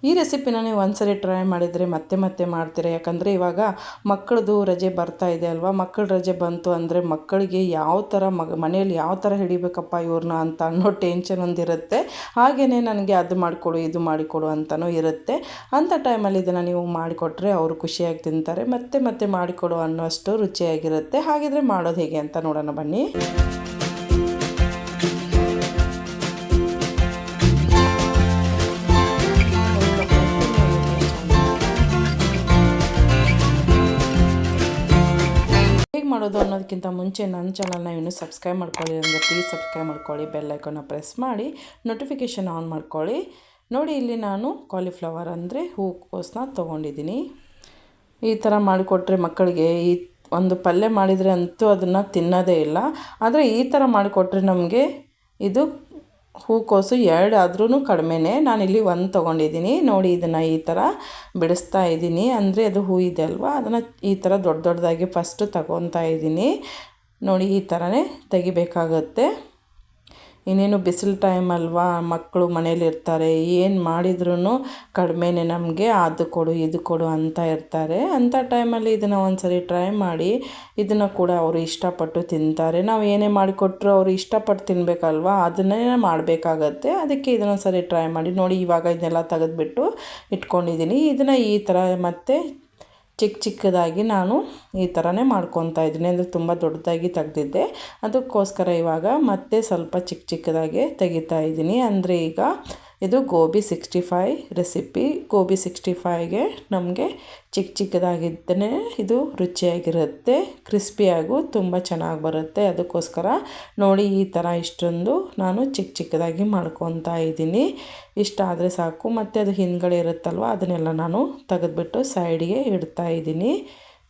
ಈ ರೆಸಿಪಿನ ನೀವು ಒಂದ್ಸರಿ ಟ್ರೈ ಮಾಡಿದರೆ ಮತ್ತೆ ಮತ್ತೆ ಮಾಡ್ತೀರಾ. ಯಾಕಂದರೆ ಇವಾಗ ಮಕ್ಕಳದು ರಜೆ ಬರ್ತಾ ಇದೆ ಅಲ್ವಾ. ಮಕ್ಕಳ ರಜೆ ಬಂತು ಅಂದರೆ ಮಕ್ಕಳಿಗೆ ಯಾವ ಥರ ಮನೆಯಲ್ಲಿ ಯಾವ ಥರ ಹಿಡಿಬೇಕಪ್ಪ ಇವ್ರನ್ನ ಅಂತ ಅನ್ನೋ ಟೆನ್ಷನ್ ಒಂದಿರುತ್ತೆ. ಹಾಗೆಯೇ ನನಗೆ ಅದು ಮಾಡಿಕೊಡು ಇದು ಮಾಡಿಕೊಡು ಅಂತಲೂ ಇರುತ್ತೆ. ಅಂಥ ಟೈಮಲ್ಲಿ ಇದನ್ನು ನೀವು ಮಾಡಿಕೊಟ್ರೆ ಅವರು ಖುಷಿಯಾಗಿ ತಿಂತಾರೆ. ಮತ್ತೆ ಮತ್ತೆ ಮಾಡಿಕೊಡು ಅನ್ನೋಷ್ಟು ರುಚಿಯಾಗಿರುತ್ತೆ. ಹಾಗಿದ್ರೆ ಮಾಡೋದು ಹೇಗೆ ಅಂತ ನೋಡೋಣ ಬನ್ನಿ. ಮಾಡೋದು ಅನ್ನೋದಕ್ಕಿಂತ ಮುಂಚೆ ನನ್ನ ಚಾನಲ್ನ ಇನ್ನೂ ಸಬ್ಸ್ಕ್ರೈಬ್ ಮಾಡ್ಕೊಳ್ಳಿ ಅಂದರೆ ಪ್ಲೀಸ್ ಸಬ್ಸ್ಕ್ರೈಬ್ ಮಾಡ್ಕೊಳ್ಳಿ, ಬೆಲ್ ಐಕಾನ್ನ ಪ್ರೆಸ್ ಮಾಡಿ ನೋಟಿಫಿಕೇಷನ್ ಆನ್ ಮಾಡ್ಕೊಳ್ಳಿ. ನೋಡಿ, ಇಲ್ಲಿ ನಾನು ಕಾಲಿಫ್ಲವರ್ ಅಂದರೆ ಹೂಕೋಸನ್ನ ತೊಗೊಂಡಿದ್ದೀನಿ. ಈ ಥರ ಮಾಡಿಕೊಟ್ರೆ ಮಕ್ಕಳಿಗೆ ಈ ಒಂದು ಪಲ್ಯ ಮಾಡಿದರೆ ಅಂತೂ ಅದನ್ನು ತಿನ್ನೋದೇ ಇಲ್ಲ. ಆದರೆ ಈ ಥರ ಮಾಡಿಕೊಟ್ರೆ ನಮಗೆ ಇದು ಹೂಕೋಸು 2 ಆದ್ರೂ ಕಡಿಮೆನೇ. ನಾನಿಲ್ಲಿ 1 ತೊಗೊಂಡಿದ್ದೀನಿ. ನೋಡಿ, ಇದನ್ನು ಈ ಥರ ಬಿಡಿಸ್ತಾ ಇದ್ದೀನಿ. ಅಂದರೆ ಅದು ಹೂ ಇದೆ ಅಲ್ವಾ, ಅದನ್ನು ಈ ಥರ ದೊಡ್ಡ ದೊಡ್ಡದಾಗಿ ಫಸ್ಟು ತಗೊತಾ ಇದ್ದೀನಿ. ನೋಡಿ, ಈ ಥರನೇ ತೆಗಿಬೇಕಾಗತ್ತೆ. ಇನ್ನೇನು ಬಿಸಿಲು ಟೈಮ್ ಅಲ್ವಾ, ಮಕ್ಕಳು ಮನೇಲಿರ್ತಾರೆ, ಏನು ಮಾಡಿದ್ರೂ ಕಡಿಮೆನೇ ನಮಗೆ. ಅದು ಕೊಡು ಇದು ಕೊಡು ಅಂತ ಇರ್ತಾರೆ. ಅಂಥ ಟೈಮಲ್ಲಿ ಇದನ್ನು ಒಂದ್ಸರಿ ಟ್ರೈ ಮಾಡಿ. ಇದನ್ನು ಕೂಡ ಅವರು ಇಷ್ಟಪಟ್ಟು ತಿಂತಾರೆ. ನಾವು ಏನೇ ಮಾಡಿಕೊಟ್ರು ಅವರು ಇಷ್ಟಪಟ್ಟು ತಿನ್ನಬೇಕಲ್ವ, ಅದನ್ನೇ ಮಾಡಬೇಕಾಗತ್ತೆ. ಅದಕ್ಕೆ ಇದನ್ನೊಂದ್ಸರಿ ಟ್ರೈ ಮಾಡಿ. ನೋಡಿ, ಇವಾಗ ಇದನ್ನೆಲ್ಲ ತೆಗೆದುಬಿಟ್ಟು ಇಟ್ಕೊಂಡಿದ್ದೀನಿ. ಇದನ್ನು ಈ ಥರ ಮತ್ತೆ ಚಿಕ್ಕದಾಗಿ ನಾನು ಈ ಥರನೇ ಮಾಡ್ಕೊತಾ ಇದ್ದೀನಿ. ಅಂದರೆ ತುಂಬ ದೊಡ್ಡದಾಗಿ ತೆಗೆದಿದ್ದೆ, ಅದಕ್ಕೋಸ್ಕರ ಇವಾಗ ಮತ್ತೆ ಸ್ವಲ್ಪ ಚಿಕ್ಕದಾಗಿ ತೆಗಿತಾ ಇದ್ದೀನಿ. ಅಂದರೆ ಈಗ ಇದು ಗೋಬಿ 65 ರೆಸಿಪಿ. ಗೋಬಿ 65ಗೆ ನಮಗೆ ಚಿಕ್ಕದಾಗಿದ್ದನೇ ಇದು ರುಚಿಯಾಗಿರುತ್ತೆ, ಕ್ರಿಸ್ಪಿಯಾಗೂ ತುಂಬ ಚೆನ್ನಾಗಿ ಬರುತ್ತೆ. ಅದಕ್ಕೋಸ್ಕರ ನೋಡಿ, ಈ ಥರ ಇಷ್ಟೊಂದು ನಾನು ಚಿಕ್ಕದಾಗಿ ಮಾಡ್ಕೊತಾ ಇದ್ದೀನಿ. ಇಷ್ಟ ಆದರೆ ಸಾಕು. ಮತ್ತು ಅದು ಹಿಂದ್ಗಡೆ ಇರುತ್ತಲ್ವ, ಅದನ್ನೆಲ್ಲ ನಾನು ತೆಗೆದುಬಿಟ್ಟು ಸೈಡಿಗೆ ಇಡ್ತಾ ಇದ್ದೀನಿ.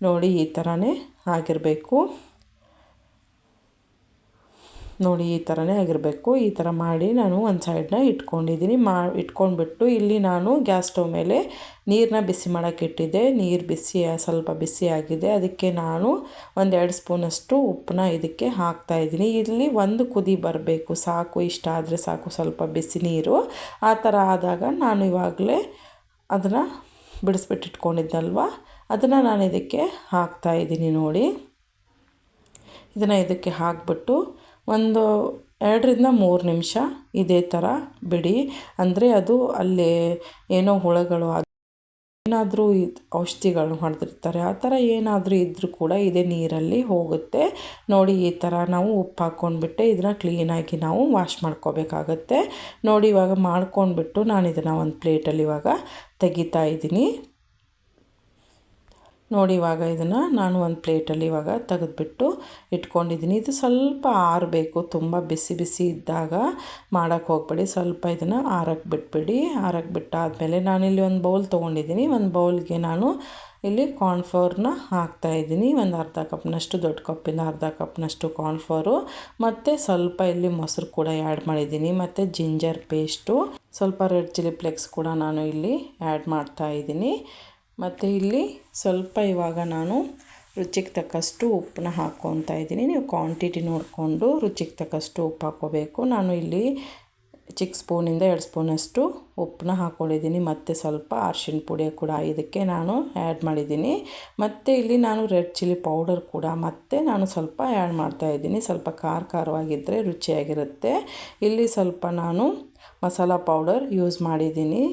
ನೋಡಿ, ಈ ಥರನೇ ಆಗಿರಬೇಕು. ನೋಡಿ, ಈ ಥರನೇ ಆಗಿರಬೇಕು. ಈ ಥರ ಮಾಡಿ ನಾನು ಒಂದು ಸೈಡನ್ನ ಇಟ್ಕೊಂಡಿದ್ದೀನಿ. ಇಟ್ಕೊಂಡ್ಬಿಟ್ಟು ಇಲ್ಲಿ ನಾನು ಗ್ಯಾಸ್ ಸ್ಟವ್ ಮೇಲೆ ನೀರನ್ನ ಬಿಸಿ ಮಾಡೋಕ್ಕೆ ಇಟ್ಟಿದ್ದೆ. ನೀರು ಸ್ವಲ್ಪ ಬಿಸಿ ಆಗಿದೆ. ಅದಕ್ಕೆ ನಾನು 1-2 ಸ್ಪೂನಷ್ಟು ಉಪ್ಪನ್ನ ಇದಕ್ಕೆ ಹಾಕ್ತಾಯಿದ್ದೀನಿ. ಇಲ್ಲಿ 1 ಕುದಿ ಬರಬೇಕು ಸಾಕು. ಇಷ್ಟ ಆದರೆ ಸಾಕು, ಸ್ವಲ್ಪ ಬಿಸಿ ನೀರು. ಆ ಥರ ಆದಾಗ ನಾನು ಇವಾಗಲೇ ಅದನ್ನು ಬಿಡಿಸ್ಬಿಟ್ಟು ಇಟ್ಕೊಂಡಿದ್ದಲ್ವ, ಅದನ್ನು ನಾನು ಇದಕ್ಕೆ ಹಾಕ್ತಾಯಿದ್ದೀನಿ. ನೋಡಿ, ಇದನ್ನು ಇದಕ್ಕೆ ಹಾಕ್ಬಿಟ್ಟು ಒಂದು 2-3 ನಿಮಿಷ ಇದೇ ಥರ ಬಿಡಿ. ಅಂದರೆ ಅದು ಅಲ್ಲಿ ಏನೋ ಹುಳಗಳು ಏನಾದರೂ ಔಷಧಿಗಳು ಹೊಡೆದಿರ್ತಾರೆ, ಆ ಥರ ಏನಾದರೂ ಇದ್ದರೂ ಕೂಡ ಇದೇ ನೀರಲ್ಲಿ ಹೋಗುತ್ತೆ. ನೋಡಿ, ಈ ಥರ ನಾವು ಉಪ್ಪು ಹಾಕ್ಕೊಂಡ್ಬಿಟ್ಟು ಇದನ್ನು ಕ್ಲೀನಾಗಿ ನಾವು ವಾಶ್ ಮಾಡ್ಕೋಬೇಕಾಗತ್ತೆ. ನೋಡಿ, ಇವಾಗ ಮಾಡ್ಕೊಂಡ್ಬಿಟ್ಟು ನಾನು ಇದನ್ನು ಒಂದು ಪ್ಲೇಟಲ್ಲಿ ಇವಾಗ ತೆಗಿತಾ ಇದ್ದೀನಿ. ನೋಡಿ, ಇವಾಗ ಇದನ್ನು ನಾನು ಒಂದು ಪ್ಲೇಟಲ್ಲಿ ಇವಾಗ ತೆಗೆದುಬಿಟ್ಟು ಇಟ್ಕೊಂಡಿದ್ದೀನಿ. ಇದು ಸ್ವಲ್ಪ ಆರಬೇಕು. ತುಂಬ ಬಿಸಿ ಇದ್ದಾಗ ಮಾಡೋಕ್ಕೆ ಹೋಗಬೇಡಿ. ಸ್ವಲ್ಪ ಇದನ್ನು ಆರಕ್ಕೆ ಬಿಟ್ಬಿಡಿ. ಆರಕ್ಕೆ ಬಿಟ್ಟಾದಮೇಲೆ ನಾನಿಲ್ಲಿ ಒಂದು ಬೌಲ್ ತೊಗೊಂಡಿದ್ದೀನಿ. ಒಂದು ಬೌಲ್ಗೆ ನಾನು ಇಲ್ಲಿ ಕಾರ್ನ್ಫ್ಲೋರ್ನ ಹಾಕ್ತಾಯಿದ್ದೀನಿ. ಒಂದು ಅರ್ಧ ಕಪ್ನಷ್ಟು, ದೊಡ್ಡ ಕಪ್ಪಿಂದ ಅರ್ಧ ಕಪ್ನಷ್ಟು ಕಾರ್ನ್ಫ್ಲೋರು. ಮತ್ತು ಸ್ವಲ್ಪ ಇಲ್ಲಿ ಮೊಸರು ಕೂಡ ಆ್ಯಡ್ ಮಾಡಿದ್ದೀನಿ. ಮತ್ತು ಜಿಂಜರ್ ಪೇಸ್ಟು, ಸ್ವಲ್ಪ ರೆಡ್ ಚಿಲ್ಲಿ ಫ್ಲೇಕ್ಸ್ ಕೂಡ ನಾನು ಇಲ್ಲಿ ಆ್ಯಡ್ ಮಾಡ್ತಾಯಿದ್ದೀನಿ. ಮತ್ತು ಇಲ್ಲಿ ಸ್ವಲ್ಪ ಇವಾಗ ನಾನು ರುಚಿಗೆ ತಕ್ಕಷ್ಟು ಉಪ್ಪನ್ನ ಹಾಕ್ಕೊತಾ ಇದ್ದೀನಿ. ನೀವು ಕ್ವಾಂಟಿಟಿ ನೋಡಿಕೊಂಡು ರುಚಿಗೆ ತಕ್ಕಷ್ಟು ಉಪ್ಪು ಹಾಕ್ಕೋಬೇಕು. ನಾನು ಇಲ್ಲಿ ಚಿಕ್ಕ ಸ್ಪೂನಿಂದ 2 ಸ್ಪೂನಷ್ಟು ಉಪ್ಪನ್ನ ಹಾಕ್ಕೊಂಡಿದ್ದೀನಿ. ಮತ್ತು ಸ್ವಲ್ಪ ಅರಿಶಿಣ ಪುಡಿ ಕೂಡ ಇದಕ್ಕೆ ನಾನು ಆ್ಯಡ್ ಮಾಡಿದ್ದೀನಿ. ಮತ್ತು ಇಲ್ಲಿ ನಾನು ರೆಡ್ ಚಿಲ್ಲಿ ಪೌಡರ್ ಕೂಡ ಮತ್ತೆ ನಾನು ಸ್ವಲ್ಪ ಆ್ಯಡ್ ಮಾಡ್ತಾಯಿದ್ದೀನಿ. ಸ್ವಲ್ಪ ಖಾರವಾಗಿದ್ದರೆ ರುಚಿಯಾಗಿರುತ್ತೆ. ಇಲ್ಲಿ ಸ್ವಲ್ಪ ನಾನು ಮಸಾಲ ಪೌಡರ್ ಯೂಸ್ ಮಾಡಿದ್ದೀನಿ.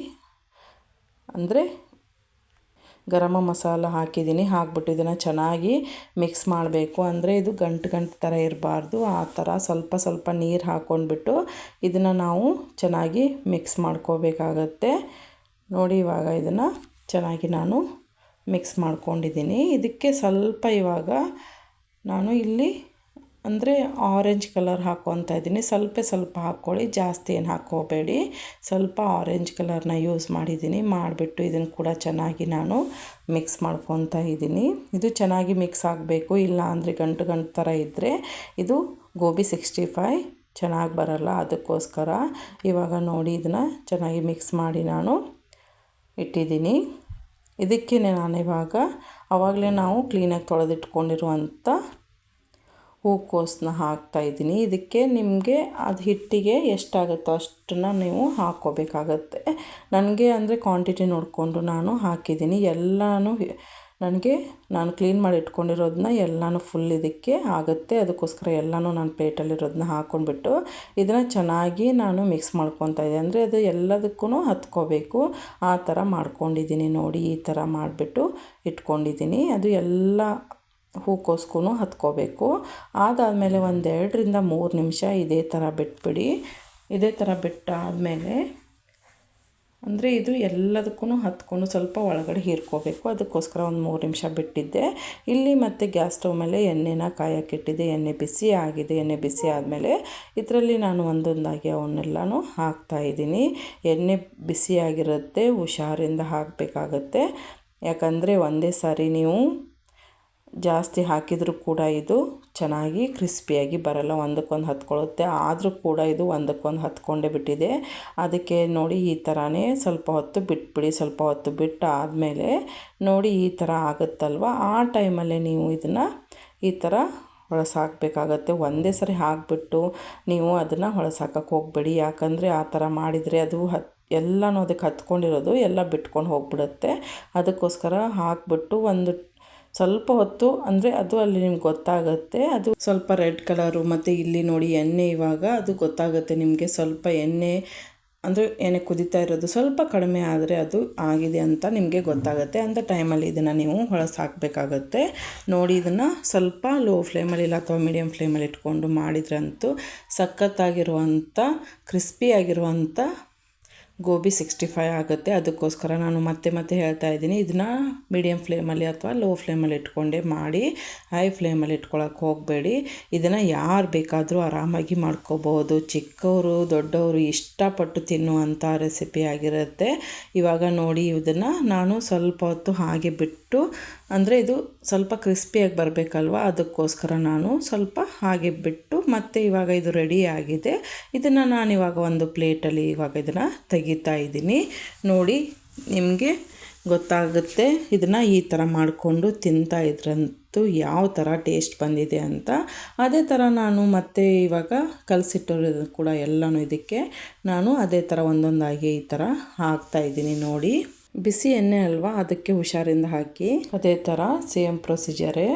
ಅಂದರೆ ಗರಂ ಮಸಾಲ ಹಾಕಿದ್ದೀನಿ. ಹಾಕ್ಬಿಟ್ಟು ಇದನ್ನು ಚೆನ್ನಾಗಿ ಮಿಕ್ಸ್ ಮಾಡಬೇಕು. ಅಂದರೆ ಇದು ಗಂಟು ಥರ ಇರಬಾರ್ದು. ಆ ಥರ ಸ್ವಲ್ಪ ನೀರು ಹಾಕ್ಕೊಂಡ್ಬಿಟ್ಟು ಇದನ್ನು ನಾವು ಚೆನ್ನಾಗಿ ಮಿಕ್ಸ್ ಮಾಡ್ಕೋಬೇಕಾಗತ್ತೆ. ನೋಡಿ, ಇವಾಗ ಇದನ್ನು ಚೆನ್ನಾಗಿ ನಾನು ಮಿಕ್ಸ್ ಮಾಡ್ಕೊಂಡಿದ್ದೀನಿ. ಇದಕ್ಕೆ ಸ್ವಲ್ಪ ಇವಾಗ ನಾನು ಇಲ್ಲಿ ಅಂದರೆ ಆರೆಂಜ್ ಕಲರ್ ಹಾಕ್ಕೊತಾ ಇದ್ದೀನಿ. ಸ್ವಲ್ಪ ಹಾಕ್ಕೊಳ್ಳಿ, ಜಾಸ್ತಿ ಏನು ಹಾಕ್ಕೋಬೇಡಿ. ಸ್ವಲ್ಪ ಆರೆಂಜ್ ಕಲರ್ನ ಯೂಸ್ ಮಾಡಿಬಿಟ್ಟು ಇದನ್ನು ಕೂಡ ಚೆನ್ನಾಗಿ ನಾನು ಮಿಕ್ಸ್ ಮಾಡ್ಕೊತಾ ಇದ್ದೀನಿ. ಇದು ಚೆನ್ನಾಗಿ ಮಿಕ್ಸ್ ಆಗಬೇಕು. ಇಲ್ಲ ಅಂದರೆ ಗಂಟು ಥರ ಇದ್ದರೆ ಇದು ಗೋಬಿ 65 ಚೆನ್ನಾಗಿ ಬರಲ್ಲ. ಅದಕ್ಕೋಸ್ಕರ ಇವಾಗ ನೋಡಿ, ಇದನ್ನು ಚೆನ್ನಾಗಿ ಮಿಕ್ಸ್ ಮಾಡಿ ನಾನು ಇಟ್ಟಿದ್ದೀನಿ. ಇದಕ್ಕೆ ನಾನು ಇವಾಗ ಆವಾಗಲೇ ನಾವು ಕ್ಲೀನಾಗಿ ತೊಳೆದಿಟ್ಕೊಂಡಿರುವಂಥ ಹೂಕೋಸನ್ನ ಹಾಕ್ತಾಯಿದ್ದೀನಿ. ಇದಕ್ಕೆ ನಿಮಗೆ ಅದು ಹಿಟ್ಟಿಗೆ ಎಷ್ಟಾಗುತ್ತೋ ಅಷ್ಟನ್ನು ನೀವು ಹಾಕ್ಕೋಬೇಕಾಗತ್ತೆ. ನನಗೆ ಅಂದರೆ ಕ್ವಾಂಟಿಟಿ ನೋಡಿಕೊಂಡು ನಾನು ಹಾಕಿದ್ದೀನಿ. ಎಲ್ಲನೂ ನಾನು ಕ್ಲೀನ್ ಮಾಡಿ ಇಟ್ಕೊಂಡಿರೋದನ್ನ ಎಲ್ಲನೂ ಫುಲ್ ಇದಕ್ಕೆ ಆಗುತ್ತೆ. ಅದಕ್ಕೋಸ್ಕರ ಎಲ್ಲನೂ ನಾನು ಪ್ಲೇಟಲ್ಲಿರೋದನ್ನ ಹಾಕ್ಕೊಂಡ್ಬಿಟ್ಟು ಇದನ್ನು ಚೆನ್ನಾಗಿ ನಾನು ಮಿಕ್ಸ್ ಮಾಡ್ಕೊತಾ ಇದ್ದೆ. ಅಂದರೆ ಅದು ಎಲ್ಲದಕ್ಕೂ ಹತ್ಕೋಬೇಕು ಆ ಥರ ಮಾಡ್ಕೊಂಡಿದ್ದೀನಿ. ನೋಡಿ ಈ ಥರ ಮಾಡಿಬಿಟ್ಟು ಇಟ್ಕೊಂಡಿದ್ದೀನಿ. ಅದು ಎಲ್ಲ ಹೂಕೋಸ್ಗೂ ಹತ್ಕೋಬೇಕು. ಅದಾದಮೇಲೆ 1-2 ನಿಮಿಷ ಇದೇ ಥರ ಬಿಟ್ಬಿಡಿ. ಇದೇ ಥರ ಬಿಟ್ಟಾದಮೇಲೆ ಅಂದರೆ ಇದು ಎಲ್ಲದಕ್ಕೂ ಹತ್ಕೊಂಡು ಸ್ವಲ್ಪ ಒಳಗಡೆ ಹೀರ್ಕೋಬೇಕು. ಅದಕ್ಕೋಸ್ಕರ 3 ನಿಮಿಷ ಬಿಟ್ಟಿದ್ದೆ. ಇಲ್ಲಿ ಮತ್ತು ಗ್ಯಾಸ್ ಸ್ಟವ್ ಮೇಲೆ ಎಣ್ಣೆನ ಕಾಯಕ್ಕಿಟ್ಟಿದ್ದೆ. ಎಣ್ಣೆ ಬಿಸಿ ಆಗಿದೆ. ಎಣ್ಣೆ ಬಿಸಿ ಆದಮೇಲೆ ಇದರಲ್ಲಿ ನಾನು ಒಂದೊಂದಾಗಿ ಅವನ್ನೆಲ್ಲನೂ ಹಾಕ್ತಾಯಿದ್ದೀನಿ. ಎಣ್ಣೆ ಬಿಸಿಯಾಗಿರುತ್ತೆ, ಹುಷಾರಿಂದ ಹಾಕಬೇಕಾಗತ್ತೆ. ಯಾಕಂದರೆ ಒಂದೇ ಸಾರಿ ನೀವು ಜಾಸ್ತಿ ಹಾಕಿದರೂ ಕೂಡ ಇದು ಚೆನ್ನಾಗಿ ಕ್ರಿಸ್ಪಿಯಾಗಿ ಬರಲ್ಲ, ಒಂದಕ್ಕೊಂದು ಹತ್ಕೊಳ್ಳುತ್ತೆ. ಆದರೂ ಕೂಡ ಇದು ಒಂದಕ್ಕೊಂದು ಹತ್ಕೊಂಡೇ ಬಿಟ್ಟಿದೆ. ಅದಕ್ಕೆ ನೋಡಿ ಈ ಥರನೇ ಸ್ವಲ್ಪ ಹೊತ್ತು ಬಿಟ್ಬಿಡಿ. ಸ್ವಲ್ಪ ಹೊತ್ತು ಬಿಟ್ಟು ಆದಮೇಲೆ ನೋಡಿ ಈ ಥರ ಆಗುತ್ತಲ್ವ, ಆ ಟೈಮಲ್ಲೇ ನೀವು ಇದನ್ನು ಈ ಥರ ಹೊಳಸಾಕಬೇಕಾಗತ್ತೆ. ಒಂದೇ ಸರಿ ಹಾಕಿಬಿಟ್ಟು ನೀವು ಅದನ್ನು ಹೊಳಸಾಕಕ್ಕೆ ಹೋಗಬೇಡಿ. ಯಾಕಂದರೆ ಆ ಥರ ಮಾಡಿದರೆ ಅದು ಎಲ್ಲನೂ ಅದಕ್ಕೆ ಹತ್ಕೊಂಡಿರೋದು ಎಲ್ಲ ಬಿಟ್ಕೊಂಡು ಹೋಗ್ಬಿಡುತ್ತೆ. ಅದಕ್ಕೋಸ್ಕರ ಹಾಕಿಬಿಟ್ಟು ಸ್ವಲ್ಪ ಹೊತ್ತು ಅಂದರೆ ಅದು ಅಲ್ಲಿ ನಿಮ್ಗೆ ಗೊತ್ತಾಗುತ್ತೆ. ಅದು ಸ್ವಲ್ಪ ರೆಡ್ ಕಲರು ಮತ್ತು ಇಲ್ಲಿ ನೋಡಿ ಎಣ್ಣೆ ಇವಾಗ ಅದು ಗೊತ್ತಾಗುತ್ತೆ ನಿಮಗೆ. ಸ್ವಲ್ಪ ಎಣ್ಣೆ ಅಂದರೆ ಎಣ್ಣೆ ಕುದೀತಾ ಇರೋದು ಸ್ವಲ್ಪ ಕಡಿಮೆ ಆದರೆ ಅದು ಆಗಿದೆ ಅಂತ ನಿಮಗೆ ಗೊತ್ತಾಗುತ್ತೆ. ಅಂಥ ಟೈಮಲ್ಲಿ ಇದನ್ನು ನೀವು ಹೊಳಸಾಕಬೇಕಾಗತ್ತೆ. ನೋಡಿ ಇದನ್ನು ಸ್ವಲ್ಪ ಲೋ ಫ್ಲೇಮಲ್ಲಿ ಇಲ್ಲ ಅಥವಾ ಮೀಡಿಯಮ್ ಫ್ಲೇಮಲ್ಲಿ ಇಟ್ಕೊಂಡು ಮಾಡಿದ್ರಂತೂ ಸಖತ್ತಾಗಿರುವಂಥ ಕ್ರಿಸ್ಪಿಯಾಗಿರುವಂಥ ಗೋಬಿ 65 ಆಗುತ್ತೆ. ಅದಕ್ಕೋಸ್ಕರ ನಾನು ಮತ್ತೆ ಹೇಳ್ತಾ ಇದ್ದೀನಿ, ಇದನ್ನು ಮೀಡಿಯಮ್ ಫ್ಲೇಮಲ್ಲಿ ಅಥವಾ ಲೋ ಫ್ಲೇಮಲ್ಲಿ ಇಟ್ಕೊಂಡೇ ಮಾಡಿ. ಹೈ ಫ್ಲೇಮಲ್ಲಿ ಇಟ್ಕೊಳಕ್ಕೆ ಹೋಗಬೇಡಿ. ಇದನ್ನು ಯಾರು ಬೇಕಾದರೂ ಆರಾಮಾಗಿ ಮಾಡ್ಕೋಬೋದು. ಚಿಕ್ಕವರು ದೊಡ್ಡವರು ಇಷ್ಟಪಟ್ಟು ತಿನ್ನುವಂಥ ರೆಸಿಪಿ ಆಗಿರುತ್ತೆ. ಇವಾಗ ನೋಡಿ ಇದನ್ನು ನಾನು ಸ್ವಲ್ಪ ಹೊತ್ತು ಹಾಗೆ ಬಿಟ್ಟು, ಅಂದರೆ ಇದು ಸ್ವಲ್ಪ ಕ್ರಿಸ್ಪಿಯಾಗಿ ಬರಬೇಕಲ್ವ, ಅದಕ್ಕೋಸ್ಕರ ನಾನು ಸ್ವಲ್ಪ ಹಾಗೆ ಬಿಟ್ಟು ಮತ್ತು ಇವಾಗ ಇದು ರೆಡಿ ಆಗಿದೆ. ಇದನ್ನು ನಾನಿವಾಗ ಒಂದು ಪ್ಲೇಟಲ್ಲಿ ಇವಾಗ ಇದನ್ನು ತೆಗಿತಾ ಇದ್ದೀನಿ. ನೋಡಿ ನಿಮಗೆ ಗೊತ್ತಾಗುತ್ತೆ ಇದನ್ನು ಈ ಥರ ಮಾಡಿಕೊಂಡು ತಿಂತಾ ಇದ್ರಂತೂ ಯಾವ ಥರ ಟೇಸ್ಟ್ ಬಂದಿದೆ ಅಂತ. ಅದೇ ಥರ ನಾನು ಮತ್ತೆ ಇವಾಗ ಕಲಸಿಟ್ಟಿರೋದು ಕೂಡ ಎಲ್ಲನೂ ಇದಕ್ಕೆ ನಾನು ಅದೇ ಥರ ಒಂದೊಂದಾಗಿ ಈ ಥರ ಹಾಕ್ತಾಯಿದ್ದೀನಿ. ನೋಡಿ ಬಿಸಿ ಎಣ್ಣೆ ಅಲ್ವಾ, ಅದಕ್ಕೆ ಹುಷಾರಿಂದ ಹಾಕಿ. ಅದೇ ಥರ ಸೇಮ್ ಪ್ರೊಸೀಜರೇ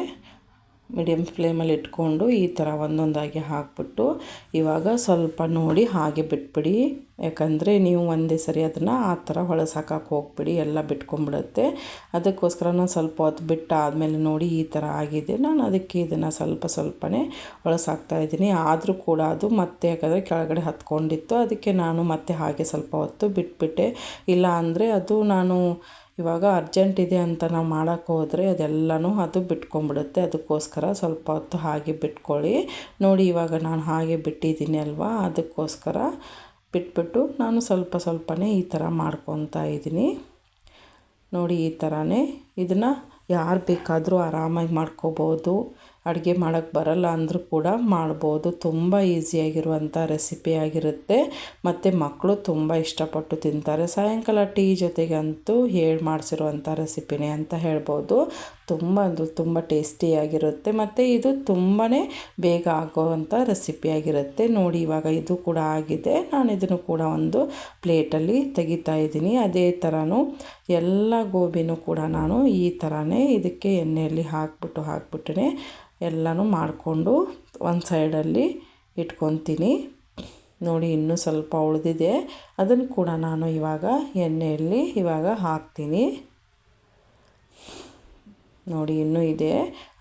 ಮೀಡಿಯಮ್ ಫ್ಲೇಮಲ್ಲಿ ಇಟ್ಕೊಂಡು ಈ ಥರ ಒಂದೊಂದಾಗಿ ಹಾಕ್ಬಿಟ್ಟು ಇವಾಗ ಸ್ವಲ್ಪ ನೋಡಿ ಹಾಗೆ ಬಿಟ್ಬಿಡಿ. ಯಾಕಂದರೆ ನೀವು ಒಂದೇ ಸರಿ ಅದನ್ನು ಆ ಥರ ಹೊಳಸಾಕಕ್ಕೆ ಹೋಗ್ಬಿಡಿ, ಎಲ್ಲ ಬಿಟ್ಕೊಂಡ್ಬಿಡುತ್ತೆ. ಅದಕ್ಕೋಸ್ಕರ ನಾನು ಸ್ವಲ್ಪ ಹೊತ್ತು ಬಿಟ್ಟು ಆದಮೇಲೆ ನೋಡಿ ಈ ಥರ ಆಗಿದೆ. ನಾನು ಅದಕ್ಕೆ ಇದನ್ನು ಸ್ವಲ್ಪನೇ ಹೊಳಸಾಕ್ತಾಯಿದ್ದೀನಿ. ಆದರೂ ಕೂಡ ಅದು ಮತ್ತೆ ಯಾಕಂದರೆ ಕೆಳಗಡೆ ಹತ್ಕೊಂಡಿತ್ತು, ಅದಕ್ಕೆ ನಾನು ಮತ್ತೆ ಹಾಗೆ ಸ್ವಲ್ಪ ಹೊತ್ತು ಬಿಟ್ಬಿಟ್ಟೆ. ಇಲ್ಲ ಅಂದರೆ ಅದು ನಾನು ಇವಾಗ ಅರ್ಜೆಂಟ್ ಇದೆ ಅಂತ ನಾವು ಮಾಡೋಕ್ಕೆ ಹೋದರೆ ಅದೆಲ್ಲನೂ ಅದು ಬಿಟ್ಕೊಂಡ್ಬಿಡುತ್ತೆ. ಅದಕ್ಕೋಸ್ಕರ ಸ್ವಲ್ಪ ಹೊತ್ತು ಹಾಗೆ ಬಿಟ್ಕೊಳ್ಳಿ. ನೋಡಿ ಇವಾಗ ನಾನು ಹಾಗೆ ಬಿಟ್ಟಿದ್ದೀನಿ ಅಲ್ವಾ, ಅದಕ್ಕೋಸ್ಕರ ಬಿಟ್ಬಿಟ್ಟು ನಾನು ಸ್ವಲ್ಪನೇ ಈ ಥರ ಮಾಡ್ಕೊತಾ ಇದ್ದೀನಿ. ನೋಡಿ ಈ ಥರನೇ ಇದನ್ನು ಯಾರು ಬೇಕಾದರೂ ಆರಾಮಾಗಿ ಮಾಡ್ಕೋಬೋದು. ಅಡುಗೆ ಮಾಡೋಕ್ಕೆ ಬರಲ್ಲ ಅಂದರೂ ಕೂಡ ಮಾಡ್ಬೋದು. ತುಂಬ ಈಸಿಯಾಗಿರುವಂಥ ರೆಸಿಪಿ ಆಗಿರುತ್ತೆ ಮತ್ತು ಮಕ್ಕಳು ತುಂಬ ಇಷ್ಟಪಟ್ಟು ತಿಂತಾರೆ. ಸಾಯಂಕಾಲ ಟೀ ಜೊತೆಗಂತೂ ಮಾಡಿಸಿರುವಂಥ ರೆಸಿಪಿನೇ ಅಂತ ಹೇಳ್ಬೋದು. ತುಂಬ ಟೇಸ್ಟಿಯಾಗಿರುತ್ತೆ ಮತ್ತು ಇದು ತುಂಬಾ ಬೇಗ ಆಗೋವಂಥ ರೆಸಿಪಿಯಾಗಿರುತ್ತೆ. ನೋಡಿ ಇವಾಗ ಇದು ಕೂಡ ಆಗಿದೆ. ನಾನು ಇದನ್ನು ಕೂಡ ಒಂದು ಪ್ಲೇಟಲ್ಲಿ ತೆಗಿತಾ ಇದ್ದೀನಿ. ಅದೇ ಥರನೂ ಎಲ್ಲ ಗೋಬಿನೂ ಕೂಡ ನಾನು ಈ ಥರನೇ ಇದಕ್ಕೆ ಎಣ್ಣೆಯಲ್ಲಿ ಹಾಕ್ಬಿಟ್ಟೇ ಎಲ್ಲನೂ ಮಾಡಿಕೊಂಡು ಒಂದು ಸೈಡಲ್ಲಿ ಇಟ್ಕೊತೀನಿ. ನೋಡಿ ಇನ್ನೂ ಸ್ವಲ್ಪ ಉಳಿದಿದೆ, ಅದನ್ನು ಕೂಡ ನಾನು ಇವಾಗ ಎಣ್ಣೆಯಲ್ಲಿ ಹಾಕ್ತೀನಿ. ನೋಡಿ ಇನ್ನೂ ಇದೆ,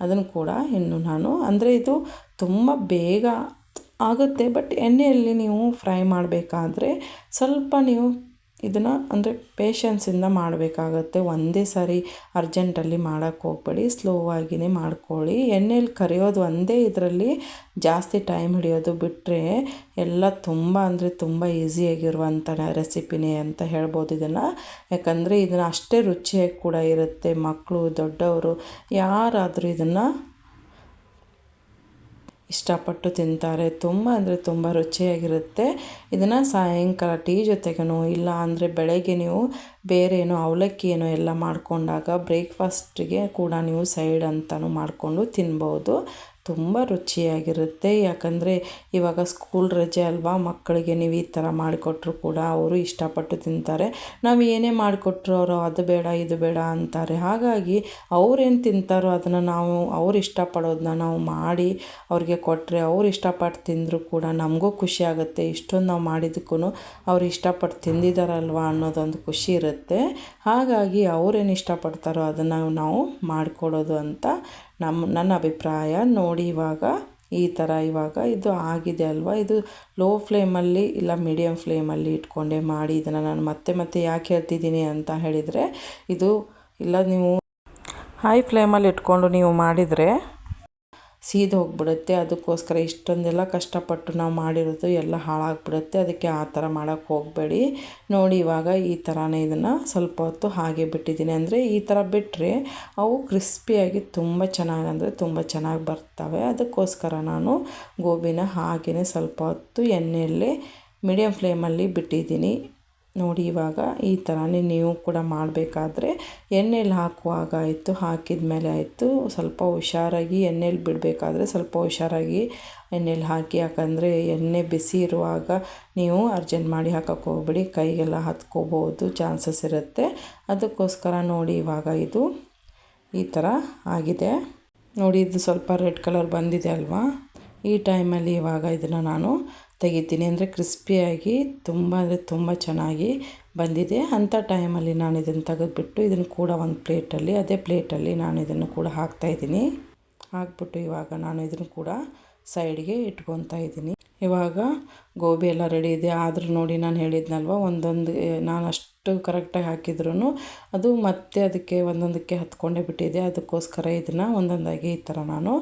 ಅದನ್ನು ಕೂಡ ಇನ್ನು ನಾನು ಅಂದರೆ ಇದು ತುಂಬ ಬೇಗ ಆಗುತ್ತೆ. ಬಟ್ ಎಣ್ಣೆಯಲ್ಲಿ ನೀವು ಫ್ರೈ ಮಾಡಬೇಕಾದ್ರೆ ಸ್ವಲ್ಪ ನೀವು ಇದನ್ನು ಅಂದರೆ ಪೇಷನ್ಸಿಂದ ಮಾಡಬೇಕಾಗತ್ತೆ. ಒಂದೇ ಸಾರಿ ಅರ್ಜೆಂಟಲ್ಲಿ ಮಾಡೋಕ್ಕೆ ಹೋಗಬೇಡಿ, ಸ್ಲೋ ಆಗಿಯೇ ಮಾಡ್ಕೊಳ್ಳಿ. ಎಣ್ಣೆಯಲ್ಲಿ ಕರಿಯೋದು ಒಂದೇ ಇದರಲ್ಲಿ ಜಾಸ್ತಿ ಟೈಮ್ ಹಿಡಿಯೋದು, ಬಿಟ್ಟರೆ ಎಲ್ಲ ತುಂಬ ಈಸಿಯಾಗಿರುವಂಥ ರೆಸಿಪಿನೇ ಅಂತ ಹೇಳ್ಬೋದು ಇದನ್ನು. ಯಾಕಂದರೆ ಇದನ್ನು ಅಷ್ಟೇ ರುಚಿಯಾಗಿ ಕೂಡ ಇರುತ್ತೆ. ಮಕ್ಕಳು ದೊಡ್ಡವರು ಯಾರಾದರೂ ಇದನ್ನು ಇಷ್ಟಪಟ್ಟು ತಿಂತಾರೆ. ತುಂಬ ರುಚಿಯಾಗಿರುತ್ತೆ. ಇದನ್ನು ಸಾಯಂಕಾಲ ಟೀ ಜೊತೆಗೋ ಇಲ್ಲ ಅಂದರೆ ಬೆಳಗ್ಗೆ ನೀವು ಬೇರೆ ಅವಲಕ್ಕಿ ಎಲ್ಲ ಮಾಡಿಕೊಂಡಾಗ ಬ್ರೇಕ್ಫಾಸ್ಟಿಗೆ ಕೂಡ ನೀವು ಸೈಡ್ ಅಂತಲೂ ಮಾಡಿಕೊಂಡು ತಿನ್ಬೋದು. ತುಂಬ ರುಚಿಯಾಗಿರುತ್ತೆ. ಯಾಕಂದರೆ ಇವಾಗ ಸ್ಕೂಲ್ ರಜೆ ಅಲ್ವಾ, ಮಕ್ಕಳಿಗೆ ನೀವು ಈ ಥರ ಮಾಡಿಕೊಟ್ರು ಕೂಡ ಅವರು ಇಷ್ಟಪಟ್ಟು ತಿಂತಾರೆ. ನಾವು ಏನೇ ಮಾಡಿಕೊಟ್ರು ಅವರು ಅದು ಬೇಡ ಇದು ಬೇಡ ಅಂತಾರೆ. ಹಾಗಾಗಿ ಅವ್ರೇನು ತಿಂತಾರೋ ಅದನ್ನು ನಾವು ಅವ್ರು ಇಷ್ಟಪಡೋದನ್ನ ನಾವು ಮಾಡಿ ಅವ್ರಿಗೆ ಕೊಟ್ಟರೆ ಅವ್ರು ಇಷ್ಟಪಟ್ಟು ತಿಂದರೂ ಕೂಡ ನಮಗೂ ಖುಷಿ ಆಗುತ್ತೆ. ಇಷ್ಟೊಂದು ನಾವು ಮಾಡಿದ್ದಕ್ಕೂ ಅವ್ರು ಇಷ್ಟಪಟ್ಟು ತಿಂದಿದ್ದಾರಲ್ವ ಅನ್ನೋದೊಂದು ಖುಷಿ ಇರುತ್ತೆ. ಹಾಗಾಗಿ ಅವರೇನು ಇಷ್ಟಪಡ್ತಾರೋ ಅದನ್ನು ನಾವು ಮಾಡಿಕೊಡೋದು ಅಂತ ನನ್ನ ಅಭಿಪ್ರಾಯ. ನೋಡಿ ಈ ಥರ ಇವಾಗ ಇದು ಆಗಿದೆ ಅಲ್ವಾ, ಇದು ಲೋ ಫ್ಲೇಮಲ್ಲಿ ಇಲ್ಲ ಮೀಡಿಯಮ್ ಫ್ಲೇಮಲ್ಲಿ ಇಟ್ಕೊಂಡೆ ಮಾಡಿ. ಇದನ್ನು ನಾನು ಮತ್ತೆ ಯಾಕೆ ಹೇಳ್ತಿದ್ದೀನಿ ಅಂತ ಹೇಳಿದರೆ, ಇದು ಇಲ್ಲ ನೀವು ಹೈ ಫ್ಲೇಮಲ್ಲಿ ಇಟ್ಕೊಂಡು ನೀವು ಮಾಡಿದರೆ ಸೀದು ಹೋಗಿಬಿಡುತ್ತೆ. ಅದಕ್ಕೋಸ್ಕರ ಇಷ್ಟೊಂದೆಲ್ಲ ಕಷ್ಟಪಟ್ಟು ನಾವು ಮಾಡಿರೋದು ಎಲ್ಲ ಹಾಳಾಗಿಬಿಡುತ್ತೆ. ಅದಕ್ಕೆ ಆ ಥರ ಮಾಡೋಕ್ಕೆ ಹೋಗಬೇಡಿ. ನೋಡಿ ಇವಾಗ ಈ ಥರನೇ ಇದನ್ನು ಸ್ವಲ್ಪ ಹೊತ್ತು ಹಾಗೆ ಬಿಟ್ಟಿದ್ದೀನಿ. ಅಂದರೆ ಈ ಥರ ಬಿಟ್ಟರೆ ಅವು ಕ್ರಿಸ್ಪಿಯಾಗಿ ತುಂಬ ಚೆನ್ನಾಗಿ ಬರ್ತವೆ. ಅದಕ್ಕೋಸ್ಕರ ನಾನು ಗೋಬಿನ ಹಾಗೆಯೇ ಸ್ವಲ್ಪ ಹೊತ್ತು ಎಣ್ಣೆಯಲ್ಲೇ ಮೀಡಿಯಮ್ ಫ್ಲೇಮಲ್ಲಿ ಬಿಟ್ಟಿದ್ದೀನಿ. ನೋಡಿ ಇವಾಗ ಈ ಥರನೇ ನೀವು ಕೂಡ ಮಾಡಬೇಕಾದ್ರೆ ಎಣ್ಣೆಲಿ ಹಾಕುವಾಗ ಆಯಿತು, ಹಾಕಿದ ಮೇಲೆ ಆಯಿತು ಸ್ವಲ್ಪ ಹುಷಾರಾಗಿ ಎಣ್ಣೆಲಿ ಬಿಡಬೇಕಾದ್ರೆ ಸ್ವಲ್ಪ ಹುಷಾರಾಗಿ ಎಣ್ಣೆಲಿ ಹಾಕಿ. ಯಾಕಂದರೆ ಎಣ್ಣೆ ಬಿಸಿ ಇರುವಾಗ ನೀವು ಅರ್ಜೆಂಟ್ ಮಾಡಿ ಹಾಕೋಕ್ಕೆ ಹೋಗ್ಬೇಡಿ, ಕೈಗೆಲ್ಲ ಹತ್ಕೋಬೋದು, ಚಾನ್ಸಸ್ ಇರುತ್ತೆ. ಅದಕ್ಕೋಸ್ಕರ ನೋಡಿ ಇವಾಗ ಇದು ಈ ಥರ ಆಗಿದೆ. ನೋಡಿ ಇದು ಸ್ವಲ್ಪ ರೆಡ್ ಕಲರ್ ಬಂದಿದೆ ಅಲ್ವಾ, ಈ ಟೈಮಲ್ಲಿ ಇವಾಗ ಇದನ್ನು ನಾನು ತೆಗಿತೀನಿ. ಅಂದರೆ ಕ್ರಿಸ್ಪಿಯಾಗಿ ತುಂಬ ಚೆನ್ನಾಗಿ ಬಂದಿದೆ. ಅಂಥ ಟೈಮಲ್ಲಿ ನಾನು ಇದನ್ನು ತೆಗೆದುಬಿಟ್ಟು ಇದನ್ನು ಕೂಡ ಒಂದು ಪ್ಲೇಟಲ್ಲಿ ಅದೇ ಪ್ಲೇಟಲ್ಲಿ ನಾನು ಇದನ್ನು ಕೂಡ ಹಾಕ್ತಾಯಿದ್ದೀನಿ. ಹಾಕ್ಬಿಟ್ಟು ಇವಾಗ ನಾನು ಇದನ್ನು ಕೂಡ ಸೈಡ್ಗೆ ಇಟ್ಕೊತಾ ಇದ್ದೀನಿ. ಇವಾಗ ಗೋಬಿ ಎಲ್ಲ ರೆಡಿ ಇದೆ. ಆದರೂ ನೋಡಿ ನಾನು ಹೇಳಿದ್ನಲ್ವ, ಒಂದೊಂದು ನಾನು ಅಷ್ಟು ಕರೆಕ್ಟಾಗಿ ಹಾಕಿದ್ರೂ ಅದು ಮತ್ತೆ ಅದಕ್ಕೆ ಒಂದೊಂದಕ್ಕೆ ಹತ್ಕೊಂಡೇ ಬಿಟ್ಟಿದೆ. ಅದಕ್ಕೋಸ್ಕರ ಇದನ್ನು ಒಂದೊಂದಾಗಿ ಈ ಥರ ನಾನು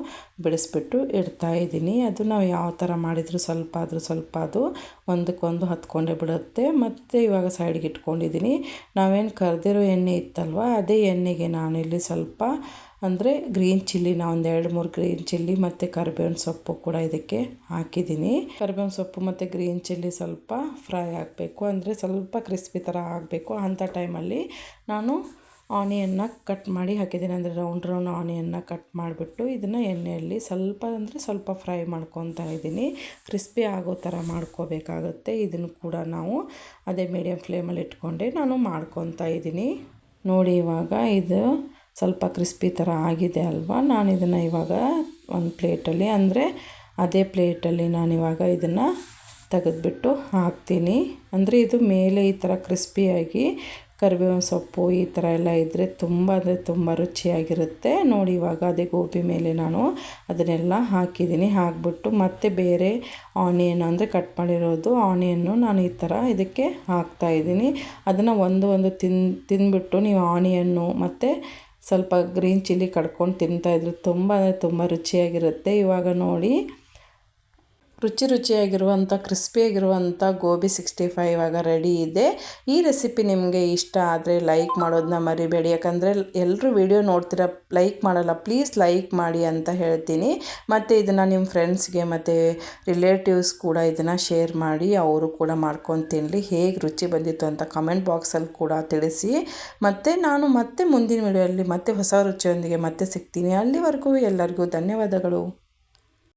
ಬಿಡಿಸ್ಬಿಟ್ಟು ಇಡ್ತಾಯಿದ್ದೀನಿ. ಅದು ನಾವು ಯಾವ ಥರ ಮಾಡಿದರೂ ಸ್ವಲ್ಪ ಅದು ಒಂದಕ್ಕೊಂದು ಹತ್ಕೊಂಡೇ ಬಿಡುತ್ತೆ. ಮತ್ತು ಇವಾಗ ಸೈಡ್ಗೆ ಇಟ್ಕೊಂಡಿದ್ದೀನಿ. ನಾವೇನು ಕರೆದಿರೋ ಎಣ್ಣೆ ಇತ್ತಲ್ವ, ಅದೇ ಎಣ್ಣೆಗೆ ನಾನಿಲ್ಲಿ ಸ್ವಲ್ಪ ಅಂದರೆ ಗ್ರೀನ್ ಚಿಲ್ಲಿ, ಒಂದು 2-3 ಗ್ರೀನ್ ಚಿಲ್ಲಿ ಮತ್ತು ಕರಿಬೇವಿನ ಸೊಪ್ಪು ಕೂಡ ಇದಕ್ಕೆ ಹಾಕಿದ್ದೀನಿ. ಕರಿಬೇವಿನ ಸೊಪ್ಪು ಮತ್ತು ಗ್ರೀನ್ ಚಿಲ್ಲಿ ಸ್ವಲ್ಪ ಫ್ರೈ ಆಗಬೇಕು, ಅಂದರೆ ಸ್ವಲ್ಪ ಕ್ರಿಸ್ಪಿ ಥರ ಆಗಬೇಕು. ಅಂಥ ಟೈಮಲ್ಲಿ ನಾನು ಆನಿಯನ್ನ ಕಟ್ ಮಾಡಿ ಹಾಕಿದ್ದೀನಿ. ಅಂದರೆ ರೌಂಡ್ ಆನಿಯನ್ನ ಕಟ್ ಮಾಡಿಬಿಟ್ಟು ಇದನ್ನು ಎಣ್ಣೆಯಲ್ಲಿ ಸ್ವಲ್ಪ ಫ್ರೈ ಮಾಡ್ಕೊತಾ ಇದ್ದೀನಿ. ಕ್ರಿಸ್ಪಿ ಆಗೋ ಥರ ಮಾಡ್ಕೋಬೇಕಾಗುತ್ತೆ. ಇದನ್ನು ಕೂಡ ನಾವು ಅದೇ ಮೀಡಿಯಮ್ ಫ್ಲೇಮಲ್ಲಿ ಇಟ್ಕೊಂಡೆ ನಾನು ಮಾಡ್ಕೊತಾ ಇದ್ದೀನಿ. ನೋಡಿ ಇವಾಗ ಇದು ಸ್ವಲ್ಪ ಕ್ರಿಸ್ಪಿ ಥರ ಆಗಿದೆ ಅಲ್ವಾ. ನಾನು ಇದನ್ನು ಇವಾಗ ಒಂದು ಪ್ಲೇಟಲ್ಲಿ, ಅಂದರೆ ಅದೇ ಪ್ಲೇಟಲ್ಲಿ ನಾನಿವಾಗ ಇದನ್ನು ತೆಗೆದುಬಿಟ್ಟು ಹಾಕ್ತೀನಿ. ಅಂದರೆ ಇದು ಮೇಲೆ ಈ ಥರ ಕ್ರಿಸ್ಪಿಯಾಗಿ ಕರಿಬೇವಿನ ಸೊಪ್ಪು ಈ ಥರ ಎಲ್ಲ ಇದ್ದರೆ ತುಂಬ ರುಚಿಯಾಗಿರುತ್ತೆ. ನೋಡಿ ಇವಾಗ ಅದೇ ಗೋಬಿ ಮೇಲೆ ನಾನು ಅದನ್ನೆಲ್ಲ ಹಾಕಿದ್ದೀನಿ. ಹಾಕಿಬಿಟ್ಟು ಮತ್ತೆ ಬೇರೆ ಆನಿಯನ್, ಅಂದರೆ ಕಟ್ ಮಾಡಿರೋದು ಆನಿಯನ್ನು ನಾನು ಈ ಥರ ಇದಕ್ಕೆ ಹಾಕ್ತಾಯಿದ್ದೀನಿ. ಅದನ್ನು ಒಂದು ತಿಂದ್ಬಿಟ್ಟು ನೀವು ಆನಿಯನ್ನು ಮತ್ತು ಸ್ವಲ್ಪ ಗ್ರೀನ್ ಚಿಲ್ಲಿ ಕಡ್ಕೊಂಡು ತಿಂತಾಯಿದ್ರು ತುಂಬ ರುಚಿಯಾಗಿರುತ್ತೆ. ಇವಾಗ ನೋಡಿ ರುಚಿಯಾಗಿರುವಂಥ ಕ್ರಿಸ್ಪಿಯಾಗಿರುವಂಥ ಗೋಬಿ 65 ಇವಾಗ ರೆಡಿ ಇದೆ. ಈ ರೆಸಿಪಿ ನಿಮಗೆ ಇಷ್ಟ ಆದರೆ ಲೈಕ್ ಮಾಡೋದನ್ನ ಮರಿಬೇಡಿ. ಯಾಕಂದರೆ ಎಲ್ಲರೂ ವಿಡಿಯೋ ನೋಡ್ತೀರ, ಲೈಕ್ ಮಾಡಲ್ಲ. ಪ್ಲೀಸ್ ಲೈಕ್ ಮಾಡಿ ಅಂತ ಹೇಳ್ತೀನಿ. ಮತ್ತು ಇದನ್ನು ನಿಮ್ಮ ಫ್ರೆಂಡ್ಸ್ಗೆ ಮತ್ತು ರಿಲೇಟಿವ್ಸ್ ಕೂಡ ಇದನ್ನು ಶೇರ್ ಮಾಡಿ, ಅವರು ಕೂಡ ಮಾಡ್ಕೊಂಡು ತಿನ್ನಲಿ. ಹೇಗೆ ರುಚಿ ಬಂದಿತ್ತು ಅಂತ ಕಮೆಂಟ್ ಬಾಕ್ಸಲ್ಲಿ ಕೂಡ ತಿಳಿಸಿ. ಮತ್ತು ನಾನು ಮುಂದಿನ ವಿಡಿಯೋದಲ್ಲಿ ಹೊಸ ರುಚಿಯೊಂದಿಗೆ ಮತ್ತೆ ಸಿಗ್ತೀನಿ. ಅಲ್ಲಿವರೆಗೂ ಎಲ್ಲರಿಗೂ ಧನ್ಯವಾದಗಳು.